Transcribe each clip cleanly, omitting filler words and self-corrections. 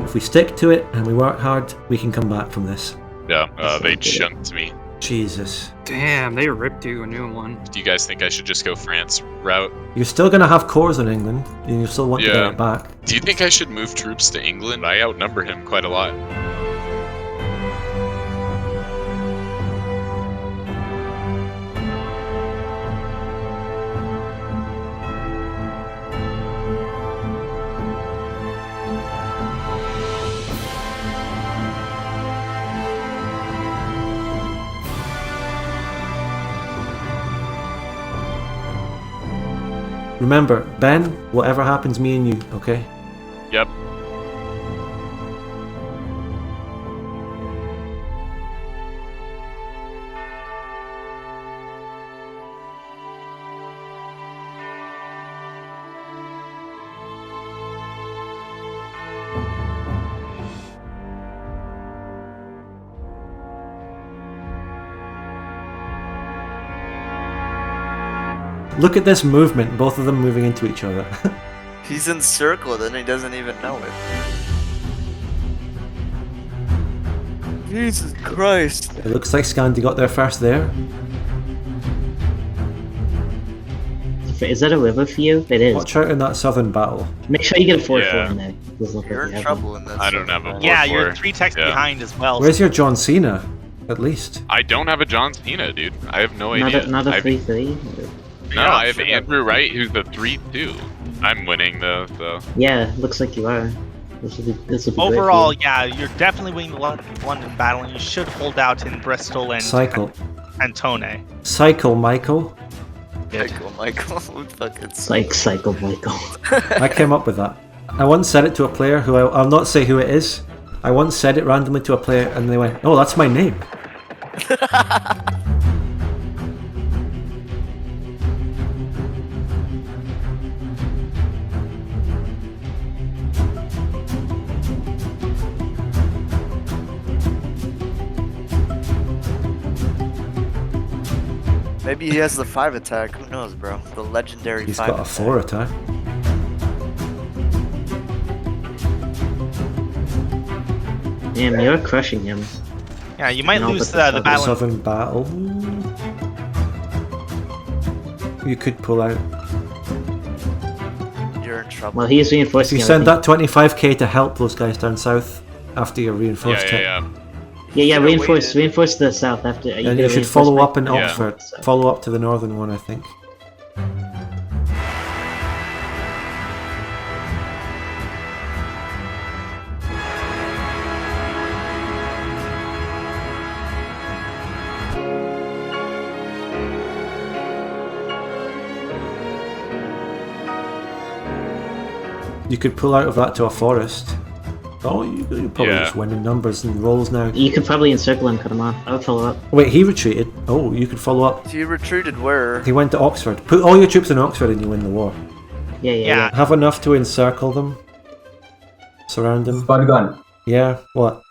If we stick to it and we work hard, we can come back from this. Yeah, they chunked me. Jesus. Damn, they ripped you a new one. Do you guys think I should just go France route? You're still going to have cores in England, and you still want to get it back. Do you think I should move troops to England? I outnumber him quite a lot. Remember, Ben, whatever happens, me and you, okay? Yep. Look at this movement, both of them moving into each other. He's encircled and he doesn't even know it. Jesus Christ. It looks like Scandi got there first there. Is that a river for you? It is. Watch out in that southern battle. Make sure you get a 4-4 Yeah. in there. Doesn't look You're like you in have trouble one. in this. I don't have a 4-4. Yeah, you're 3 techs behind as well. Where's your John Cena? At least. I don't have a John Cena, dude. I have no Not idea. a, not a I've- 3-3? No, I have Andrew Wright, who's the 3-2. I'm winning though, so. Yeah, looks like you are. This will be great for Overall, you. yeah, you're definitely winning the London battle, and you should hold out in Bristol and Cycle. Hantone. Cycle, Michael. Michael. Fucking Cycle, Michael. I came up with that. I once said it to a player who I'll not say who it is. I once said it randomly to a player and they went, "Oh, that's my name." Maybe he has the 5 attack. Who knows, bro? The legendary He's 5 got a 4 attack. Damn, you're crushing him. Yeah, you might No, lose but the the battle. Southern battle. You could pull out. You're in trouble. Well, he's If reinforcing you send everything. that 25k to help those guys down south after you're reinforced it. Yeah, Should've reinforce waited. the south after. And you should follow up in Yeah. Oxford. Follow up to the northern one, I think. You could pull out of that to a forest. Oh, you're probably Yeah. just winning numbers and rolls now. You could probably encircle him, cut him off. I would follow up. Wait, he retreated. Oh, you could follow up. He retreated where? He went to Oxford. Put all your troops in Oxford and you win the war. Yeah. Have enough to encircle them. Surround them. Spud gun. Yeah, what?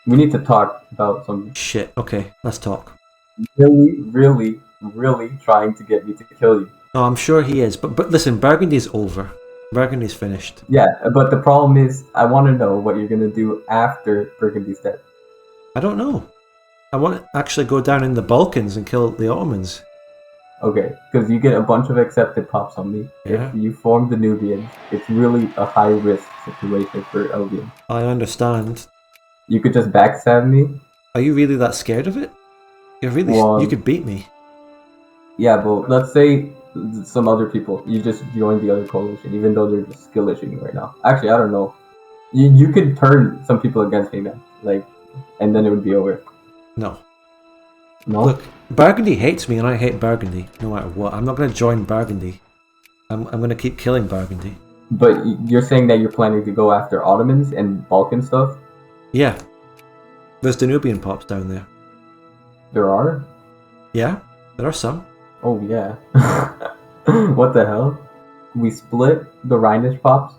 We need to talk about something. Shit, okay, let's talk. Really trying to get me to kill you. No, I'm sure he is, but listen, Burgundy's over. Burgundy's finished. Yeah, but the problem is, I want to know what you're gonna do after Burgundy's dead. I don't know. I want to actually go down in the Balkans and kill the Ottomans. Okay, because you get a bunch of accepted pops on me. Yeah. If you form the Nubians, it's really a high risk situation for Elbian. I understand. You could just backstab me. Are you really that scared of it? You're really... Well, you could beat me. Yeah, but let's say some other people, you just join the other coalition, even though they're just skill-ishing you right now. Actually, I don't know. You could turn some people against me, man. Like, and then it would be over. No. No? Look, Burgundy hates me and I hate Burgundy, no matter what. I'm not going to join Burgundy. I'm going to keep killing Burgundy. But you're saying that you're planning to go after Ottomans and Balkan stuff? Yeah. There's Danubian pops down there. There are? Yeah, there are some. Oh, yeah. What the hell? We split the Rhinish pops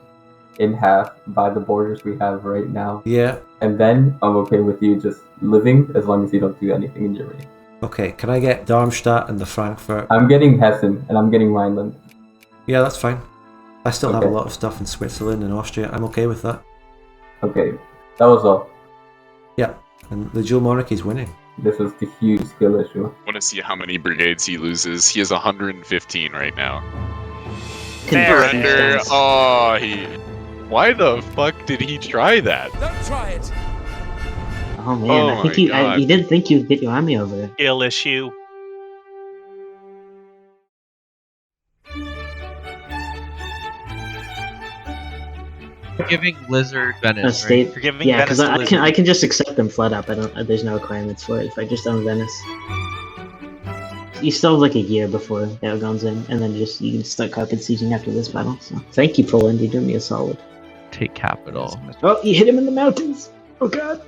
in half by the borders we have right now. Yeah. And then I'm okay with you just living as long as you don't do anything in Germany. Okay, can I get Darmstadt and the Frankfurt? I'm getting Hessen and I'm getting Rhineland. Yeah, that's fine. I still have a Okay. lot of stuff in Switzerland and Austria. I'm okay with that. Okay, that was all. Yeah, and the Dual Monarchy is winning. This was the huge skill issue. I want to see how many brigades he loses. He has 115 right now. Surrender. Oh, why the fuck did he try that? Oh man, Oh I think my God. you didn't think you'd get your army over there. Skill issue. Giving Lizard Venice, State, right? Forgiving yeah, Venice because to I can just accept them flat up. There's no requirements for it if I just own Venice. You still have like a year before Aragon's in, and then you can start carpet sieging after this battle. So thank you, Poland. You're doing me a solid. Take capital. Oh, you hit him in the mountains. Oh god.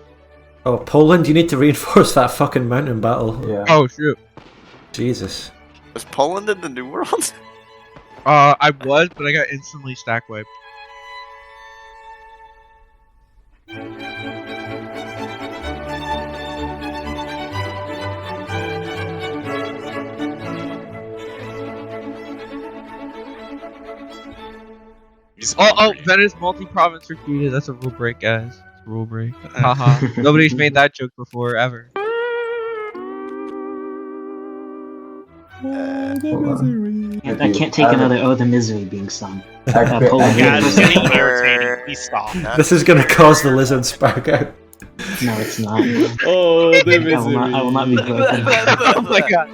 Oh, Poland, you need to reinforce that fucking mountain battle. Yeah. Oh shoot. Jesus. Was Poland in the New World? I was, but I got instantly stack wiped. Oh, Venice multi-province recruited. That's a rule break, guys. It's a rule break. Haha. Nobody's made that joke before, ever. I can't take another "Oh the Misery" being sung. Actually, Poland. Yeah, it's getting Or- irritating. Please stop. This is gonna cause the lizard spark out. No, it's not. Oh, the I will not be broken. Oh my god.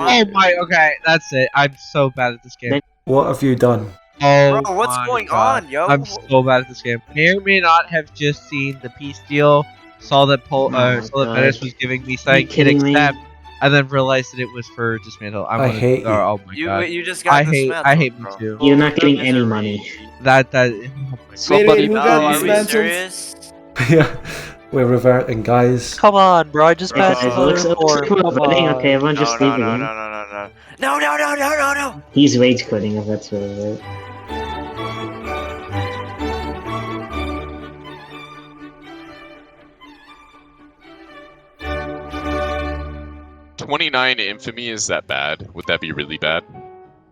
Oh my, okay, that's it. I'm so bad at this game. What have you done? Oh Bro, what's my going God. on, yo? I'm so bad at this game. May or may not have just seen the peace deal, saw that my saw that God. Venice was giving me something, hit kidding me? accept, and then realized that it was for dismantle. I hate you. Oh my god. You just got I hate dismantled, me bro. too. You're not getting any money. That oh my god. Somebody who No, got are we dismantled? serious? Yeah, we're reverting, guys. Come on, bro. I just Okay, passed it looks like we're voting. Okay, everyone No, just no, leave no, again. no. He's rage quitting if that's what it is. 29 infamy, is that bad? Would that be really bad?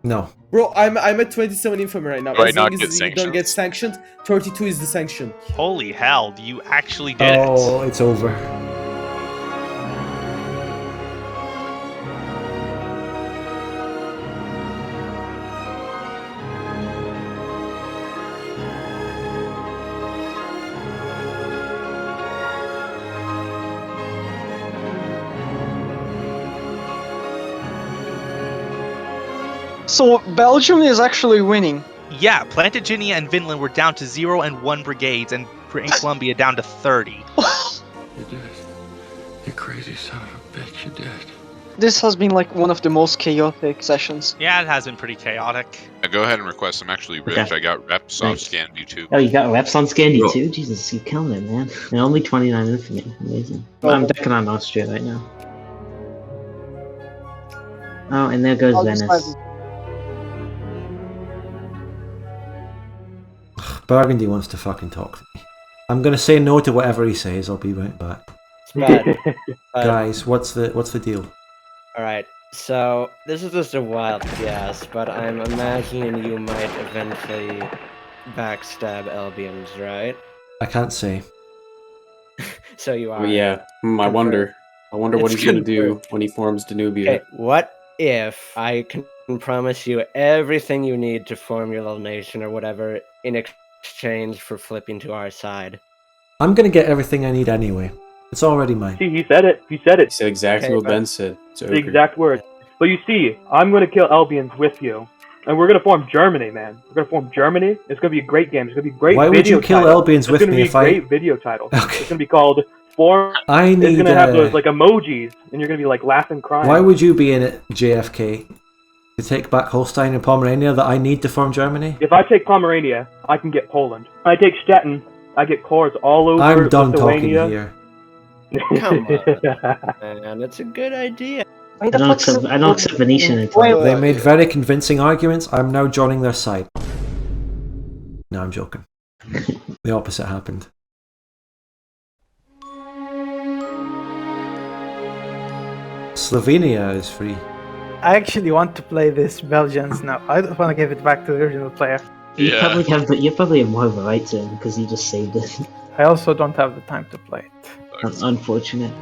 No. Bro, I'm at 27 infamy right now. Do I As long not as get you don't get sanctioned, 32 is the sanction. Holy hell, you actually did it. Oh, it's over. So Belgium is actually winning. Yeah, Plantagenet and Vinland were down to 0 and 1 brigades, and Columbia down to 30. You did. You crazy son of a bitch, you did. This has been like one of the most chaotic sessions. Yeah, it has been pretty chaotic. Go ahead and request. I'm actually rich. Okay. I got reps off Nice. Scanview too. Oh, you got reps on Scandi Bro. too? Jesus, you're killing it, man. And only 29 infamy. Amazing. I'm decking on Austria right now. Oh, and there goes I'll just Venice. Burgundy wants to fucking talk to me. I'm gonna say no to whatever he says. I'll be right back. But, Guys, what's the deal? Alright, so this is just a wild guess, but I'm imagining you might eventually backstab Elbians, right? I can't say. So you are. Oh, yeah. I wonder. I wonder what It's he's gonna do confirmed. when he forms Danubia. Okay, what if I can promise you everything you need to form your little nation or whatever in exchange for flipping to our side? I'm gonna get everything I need anyway. It's already mine. See, he said it. He said it. He said exactly Okay, what but- Ben said. It's The over. exact words. But you see, I'm going to kill Elbians with you. And we're going to form Germany, man. We're going to form Germany. It's going to be a great game. It's going to be a great Why video would you kill title. Elbians It's with gonna me be if a I? great video title. Okay. It's going to be called Form. I It's need. going to have those like emojis, and you're going to be like laughing, crying. Why would you be in it, JFK? To take back Holstein and Pomerania that I need to form Germany? If I take Pomerania, I can get Poland. I take Stettin, I get cores all over I'm done talking Lithuania. here. Come on, man. It's a good idea. I don't accept Venetian until They made very convincing arguments. I'm now joining their side. No, I'm joking. The opposite happened. Slovenia is free. I actually want to play this Belgians now. I don't want to give it back to the original player. You probably have more of a right to him because you just saved it. I also don't have the time to play it. Unfortunate.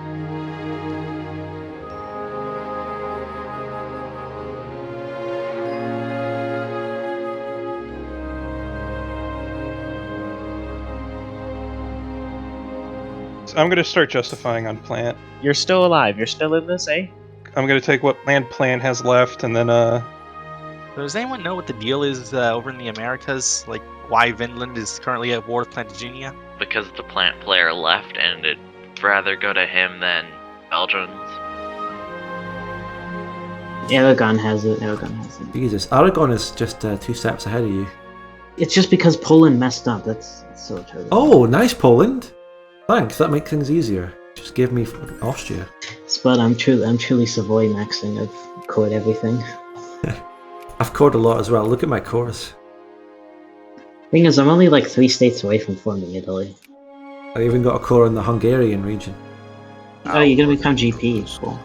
I'm gonna start justifying on plant. You're still alive. You're still in this, eh? I'm gonna take what land plant has left, and then Does anyone know what the deal is over in the Americas? Like why Vinland is currently at war with Plantagenet? Because the plant player left, and it'd rather go to him than Belgians. Aragon has it. Jesus, Aragon is just 2 steps ahead of you. It's just because Poland messed up. That's so true. Oh, nice Poland. Thanks, that makes things easier. Just give me Austria. But I'm truly Savoy maxing. I've cored everything. I've cored a lot as well. Look at my cores. Thing is, I'm only like 3 states away from forming Italy. I even got a core in the Hungarian region. Oh, you're gonna become GP. Cool.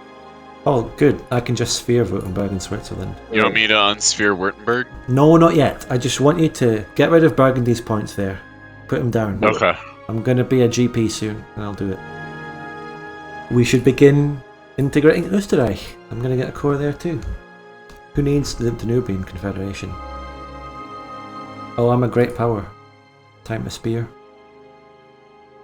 Oh, good. I can just sphere Württemberg in Switzerland. You want me to unsphere Württemberg? No, not yet. I just want you to get rid of Burgundy's points there. Put them down. Okay. I'm gonna be a GP soon, and I'll do it. We should begin integrating Österreich. I'm gonna get a core there too. Who needs the Danubian Confederation? Oh, I'm a great power. Time to spear.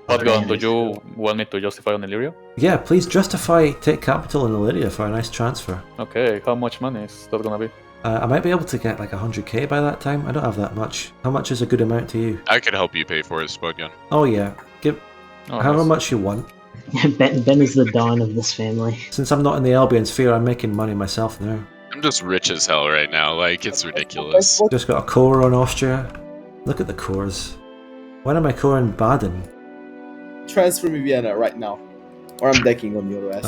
What gun? Do you want me to justify on Illyria? Yeah, please justify take capital in Illyria for a nice transfer. Okay, how much money is that gonna be? I might be able to get like 100k by that time. I don't have that much. How much is a good amount to you? I could help you pay for it, Spudgun. Oh yeah, give however much you want. Ben is the dawn of this family. Since I'm not in the Elbian sphere, I'm making money myself now. I'm just rich as hell right now, like, it's ridiculous. Just got a core on Austria. Look at the cores. When am I coring Baden? Transfer me Vienna right now. Or I'm decking on your ass.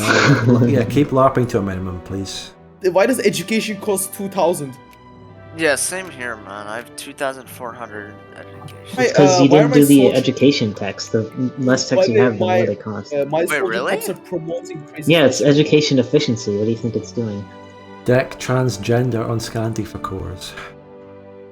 Yeah, keep LARPing to a minimum, please. Why does education cost 2,000? Yeah, same here, man. I have 2,400 education. Because you didn't do the education tax. The less tax you have, the more they cost. Wait, really? Yeah, it's education efficiency. What do you think it's doing? Deck transgender on Scandi for cores.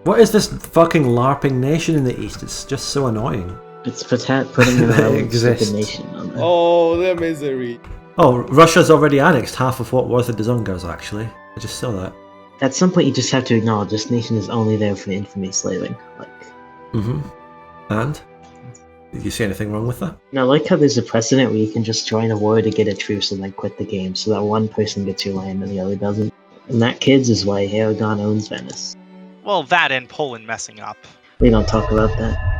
What is this fucking LARPing nation in the east? It's just so annoying. It's putting an stupid nation on there. Oh, the misery. Oh, Russia's already annexed half of what was the Dzungars, actually. I just saw that. At some point, you just have to acknowledge this nation is only there for the infamy slaving. And? Did you see anything wrong with that? Now, I like how there's a precedent where you can just join a war to get a truce and then quit the game, so that one person gets your land and the other doesn't. And that, kids, is why Aragon owns Venice. Well, that and Poland messing up. We don't talk about that.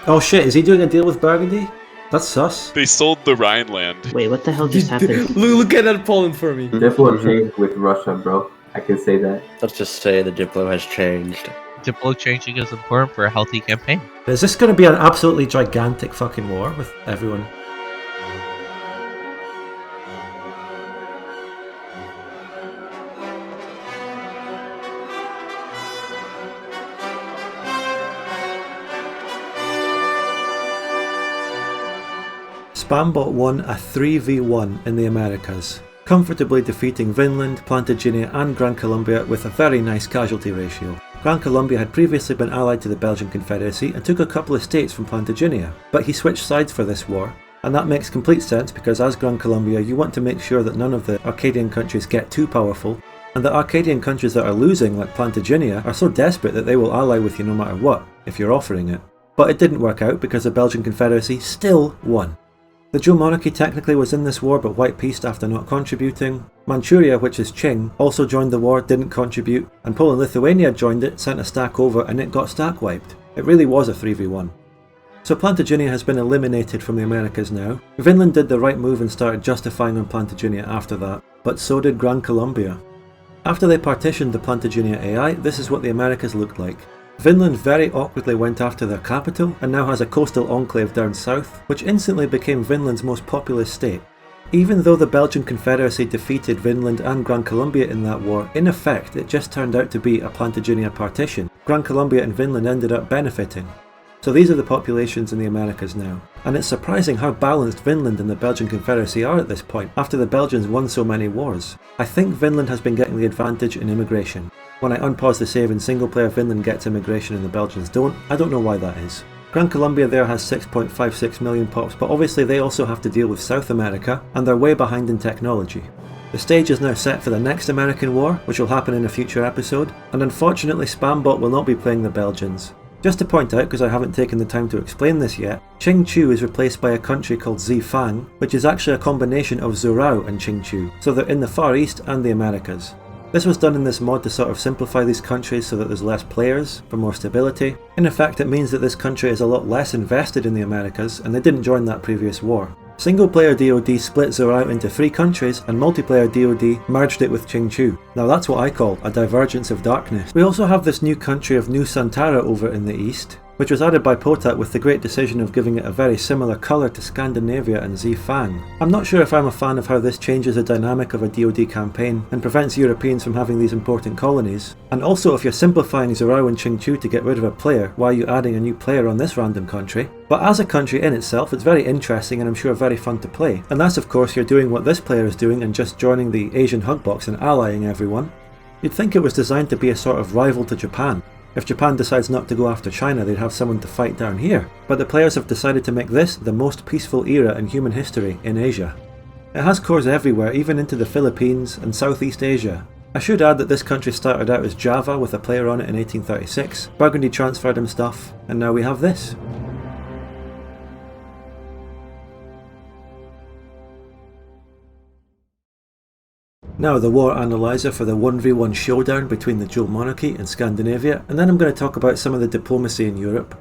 Oh shit, is he doing a deal with Burgundy? That's sus. They sold the Rhineland. Wait, what the hell just happened? Look at that Poland for me. Diplo changed with Russia, bro. I can say that. Let's just say the Diplo has changed. Diplo changing is important for a healthy campaign. Is this going to be an absolutely gigantic fucking war with everyone? Spambot won a 3v1 in the Americas, comfortably defeating Vinland, Plantagenet and Gran Colombia with a very nice casualty ratio. Gran Colombia had previously been allied to the Belgian Confederacy and took a couple of states from Plantagenet, but he switched sides for this war, and that makes complete sense because as Gran Colombia you want to make sure that none of the Arcadian countries get too powerful, and the Arcadian countries that are losing, like Plantagenet, are so desperate that they will ally with you no matter what, if you're offering it. But it didn't work out because the Belgian Confederacy still won. The Dual Monarchy technically was in this war but white peaced after not contributing. Manchuria, which is Qing, also joined the war, didn't contribute, and Poland-Lithuania joined it, sent a stack over and it got stack wiped. It really was a 3v1. So Plantagenet has been eliminated from the Americas now. Vinland did the right move and started justifying on Plantagenet after that, but so did Gran Colombia. After they partitioned the Plantagenet AI, this is what the Americas looked like. Vinland very awkwardly went after their capital and now has a coastal enclave down south, which instantly became Vinland's most populous state. Even though the Belgian Confederacy defeated Vinland and Gran Colombia in that war, in effect it just turned out to be a Plantagenet partition. Gran Colombia and Vinland ended up benefiting. So these are the populations in the Americas now. And it's surprising how balanced Vinland and the Belgian Confederacy are at this point, after the Belgians won so many wars. I think Vinland has been getting the advantage in immigration. When I unpause the save in single player, Vinland gets immigration and the Belgians don't. I don't know why that is. Gran Colombia there has 6.56 million pops, but obviously they also have to deal with South America, and they're way behind in technology. The stage is now set for the next American War, which will happen in a future episode, and unfortunately Spambot will not be playing the Belgians. Just to point out, because I haven't taken the time to explain this yet, Qingchu is replaced by a country called Zifang, which is actually a combination of Zurao and Qingchu, so they're in the Far East and the Americas. This was done in this mod to sort of simplify these countries so that there's less players, for more stability. In effect, it means that this country is a lot less invested in the Americas, and they didn't join that previous war. Single player DoD split Zurao into 3 countries, and multiplayer DoD merged it with Qingchu. Now that's what I call a divergence of darkness. We also have this new country of Nusantara over in the east, which was added by Potat with the great decision of giving it a very similar colour to Scandinavia and Zifang. I'm not sure if I'm a fan of how this changes the dynamic of a DoD campaign and prevents Europeans from having these important colonies. And also, if you're simplifying Zurao and Qingchu to get rid of a player, why are you adding a new player on this random country? But as a country in itself, it's very interesting and I'm sure very fun to play. Unless of course you're doing what this player is doing and just joining the Asian Hugbox and allying everyone. You'd think it was designed to be a sort of rival to Japan. If Japan decides not to go after China, they'd have someone to fight down here. But the players have decided to make this the most peaceful era in human history in Asia. It has cores everywhere, even into the Philippines and Southeast Asia. I should add that this country started out as Java with a player on it in 1836. Burgundy transferred him stuff, and now we have this. Now the war analyzer for the 1v1 showdown between the Dual Monarchy and Scandinavia, and then I'm going to talk about some of the diplomacy in Europe.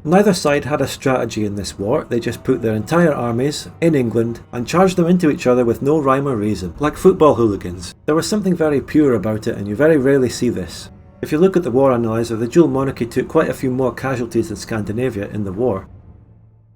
Neither side had a strategy in this war, they just put their entire armies in England and charged them into each other with no rhyme or reason, like football hooligans. There was something very pure about it and you very rarely see this. If you look at the war analyzer, the Dual Monarchy took quite a few more casualties than Scandinavia in the war.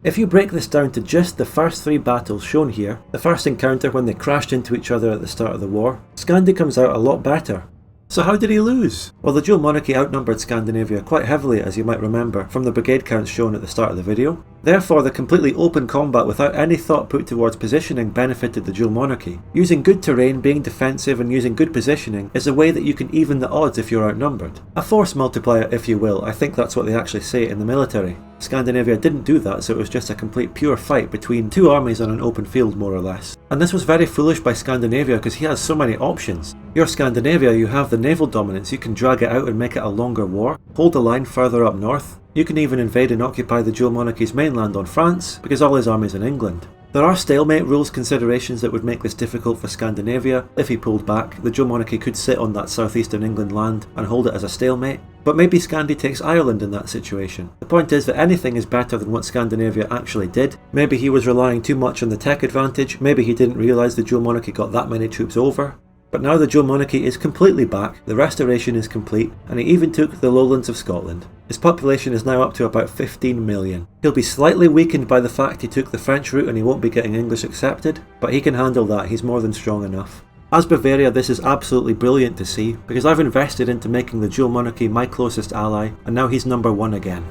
If you break this down to just the first 3 battles shown here, the first encounter when they crashed into each other at the start of the war, Scandi comes out a lot better. So how did he lose? Well, the Dual Monarchy outnumbered Scandinavia quite heavily, as you might remember from the brigade counts shown at the start of the video. Therefore, the completely open combat without any thought put towards positioning benefited the Dual Monarchy. Using good terrain, being defensive and using good positioning is a way that you can even the odds if you're outnumbered. A force multiplier, if you will. I think that's what they actually say in the military. Scandinavia didn't do that, so it was just a complete pure fight between 2 armies on an open field, more or less. And this was very foolish by Scandinavia because he has so many options. You're Scandinavia, you have the naval dominance, you can drag it out and make it a longer war, hold the line further up north. You can even invade and occupy the Dual Monarchy's mainland on France, because all his army's in England. There are stalemate rules considerations that would make this difficult for Scandinavia. If he pulled back, the Dual Monarchy could sit on that southeastern England land and hold it as a stalemate. But maybe Scandi takes Ireland in that situation. The point is that anything is better than what Scandinavia actually did. Maybe he was relying too much on the tech advantage, maybe he didn't realise the Dual Monarchy got that many troops over. But now the Dual Monarchy is completely back, the restoration is complete, and he even took the lowlands of Scotland. His population is now up to about 15 million. He'll be slightly weakened by the fact he took the French route and he won't be getting English accepted, but he can handle that, he's more than strong enough. As Bavaria, this is absolutely brilliant to see, because I've invested into making the Dual Monarchy my closest ally, and now he's number 1 again.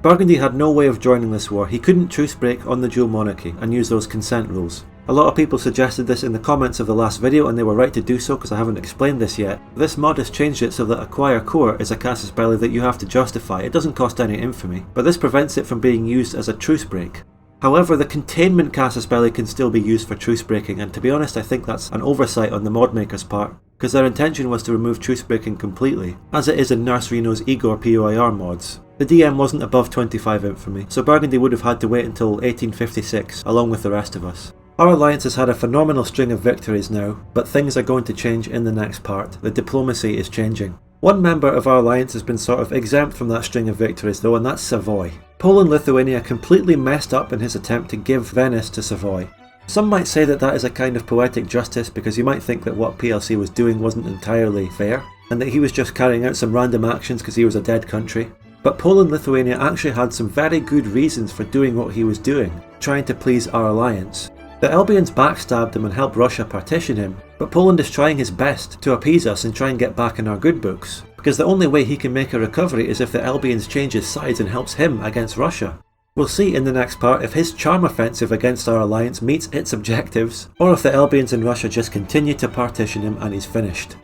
Burgundy had no way of joining this war, he couldn't truce break on the Dual Monarchy and use those consent rules. A lot of people suggested this in the comments of the last video and they were right to do so because I haven't explained this yet. This mod has changed it so that acquire core is a casus belli that you have to justify. It doesn't cost any infamy, but this prevents it from being used as a truce break. However, the containment casus belli can still be used for truce breaking, and to be honest I think that's an oversight on the mod maker's part, because their intention was to remove truce breaking completely, as it is in Nurse Reno's Igor POIR mods. The DM wasn't above 25 infamy, so Burgundy would have had to wait until 1856 along with the rest of us. Our alliance has had a phenomenal string of victories now, but things are going to change in the next part. The diplomacy is changing. One member of our alliance has been sort of exempt from that string of victories though, and that's Savoy. Poland-Lithuania completely messed up in his attempt to give Venice to Savoy. Some might say that that is a kind of poetic justice because you might think that what PLC was doing wasn't entirely fair, and that he was just carrying out some random actions because he was a dead country. But Poland-Lithuania actually had some very good reasons for doing what he was doing, trying to please our alliance. The Elbians backstabbed him and helped Russia partition him, but Poland is trying his best to appease us and try and get back in our good books. because the only way he can make a recovery is if the Elbians changes sides and helps him against Russia. We'll see in the next part if his charm offensive against our alliance meets its objectives, or if the Elbians in Russia just continue to partition him and he's finished.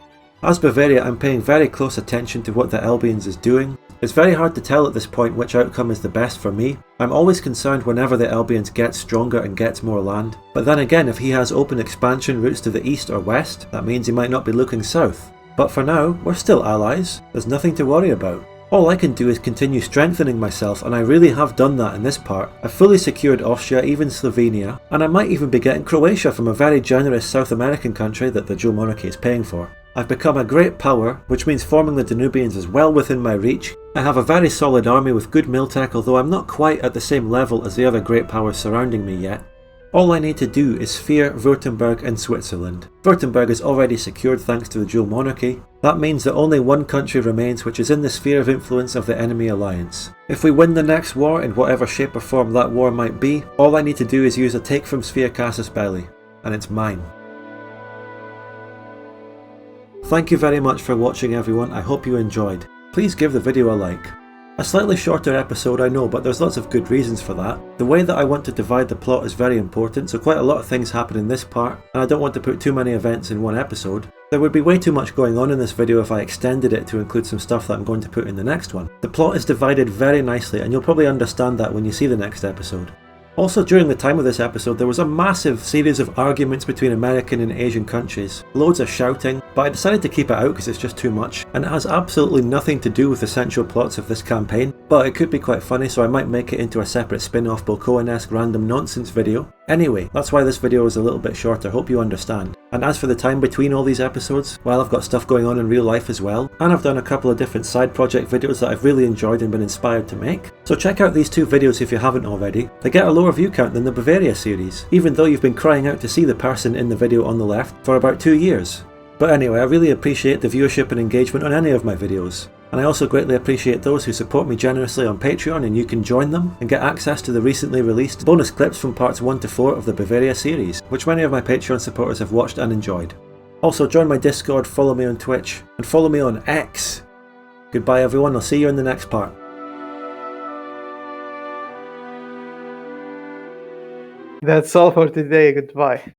As Bavaria, I'm paying very close attention to what the Elbians is doing. It's very hard to tell at this point which outcome is the best for me. I'm always concerned whenever the Elbians get stronger and gets more land, but then again, if he has open expansion routes to the east or west, that means he might not be looking south. But for now, we're still allies, there's nothing to worry about. All I can do is continue strengthening myself, and I really have done that in this part. I've fully secured Austria, even Slovenia, and I might even be getting Croatia from a very generous South American country that the Dual Monarchy is paying for. I've become a great power, which means forming the Danubians is well within my reach. I have a very solid army with good miltech, although I'm not quite at the same level as the other great powers surrounding me yet. All I need to do is sphere Württemberg and Switzerland. Württemberg is already secured thanks to the Dual Monarchy. That means that only one country remains which is in the sphere of influence of the enemy alliance. If we win the next war in whatever shape or form that war might be, all I need to do is use a take from sphere casus belli, and it's mine. Thank you very much for watching everyone, I hope you enjoyed. Please give the video a like. A slightly shorter episode I know, but there's lots of good reasons for that. The way that I want to divide the plot is very important, so quite a lot of things happen in this part, and I don't want to put too many events in one episode. There would be way too much going on in this video if I extended it to include some stuff that I'm going to put in the next one. The plot is divided very nicely, and you'll probably understand that when you see the next episode. Also, during the time of this episode, there was a massive series of arguments between American and Asian countries. Loads of shouting, but I decided to keep it out because it's just too much, and it has absolutely nothing to do with the central plots of this campaign, but it could be quite funny, so I might make it into a separate spin-off Bokoan-esque random nonsense video. Anyway, that's why this video is a little bit shorter, hope you understand. And as for the time between all these episodes, well, I've got stuff going on in real life as well, and I've done a couple of different side project videos that I've really enjoyed and been inspired to make. So check out these two videos if you haven't already. They get a lower view count than the Bavaria series, even though you've been crying out to see the person in the video on the left for about 2 years. But anyway, I really appreciate the viewership and engagement on any of my videos. And I also greatly appreciate those who support me generously on Patreon, and you can join them and get access to the recently released bonus clips from parts 1 to 4 of the Bavaria series, which many of my Patreon supporters have watched and enjoyed. Also join my Discord, follow me on Twitch, and follow me on X. Goodbye everyone, I'll see you in the next part. That's all for today, goodbye.